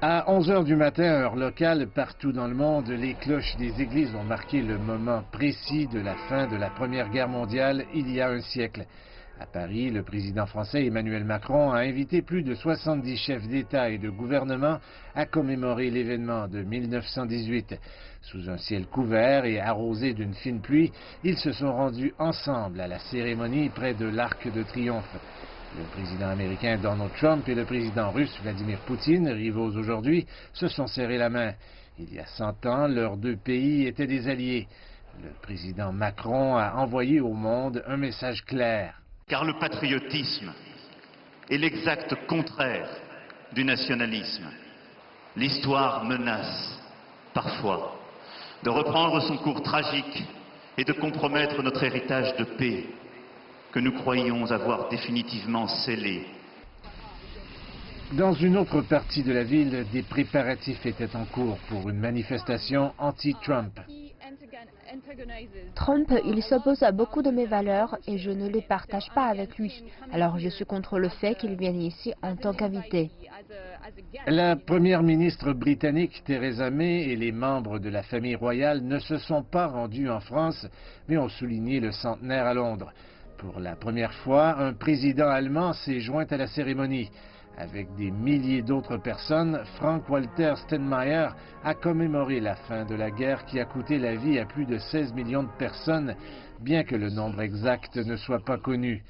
À 11 heures du matin, heure locale, partout dans le monde, les cloches des églises ont marqué le moment précis de la fin de la Première Guerre mondiale il y a un siècle. À Paris, le président français Emmanuel Macron a invité plus de 70 chefs d'État et de gouvernement à commémorer l'événement de 1918. Sous un ciel couvert et arrosé d'une fine pluie, ils se sont rendus ensemble à la cérémonie près de l'Arc de Triomphe. Le président américain Donald Trump et le président russe Vladimir Poutine, rivaux aujourd'hui, se sont serrés la main. Il y a 100 ans, leurs deux pays étaient des alliés. Le président Macron a envoyé au monde un message clair. Car le patriotisme est l'exact contraire du nationalisme. L'histoire menace, parfois, de reprendre son cours tragique et de compromettre notre héritage de paix que nous croyions avoir définitivement scellé. Dans une autre partie de la ville, des préparatifs étaient en cours pour une manifestation anti-Trump. Trump, il s'oppose à beaucoup de mes valeurs et je ne les partage pas avec lui. Alors je suis contre le fait qu'il vienne ici en tant qu'invité. La première ministre britannique Theresa May et les membres de la famille royale ne se sont pas rendus en France, mais ont souligné le centenaire à Londres. Pour la première fois, un président allemand s'est joint à la cérémonie. Avec des milliers d'autres personnes, Frank-Walter Steinmeier a commémoré la fin de la guerre qui a coûté la vie à plus de 16 millions de personnes, bien que le nombre exact ne soit pas connu.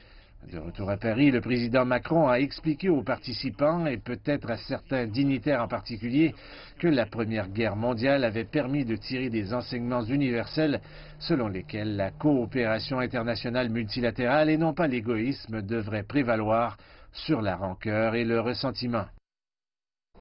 De retour à Paris, le président Macron a expliqué aux participants, et peut-être à certains dignitaires en particulier, que la Première Guerre mondiale avait permis de tirer des enseignements universels selon lesquels la coopération internationale multilatérale et non pas l'égoïsme devrait prévaloir sur la rancœur et le ressentiment.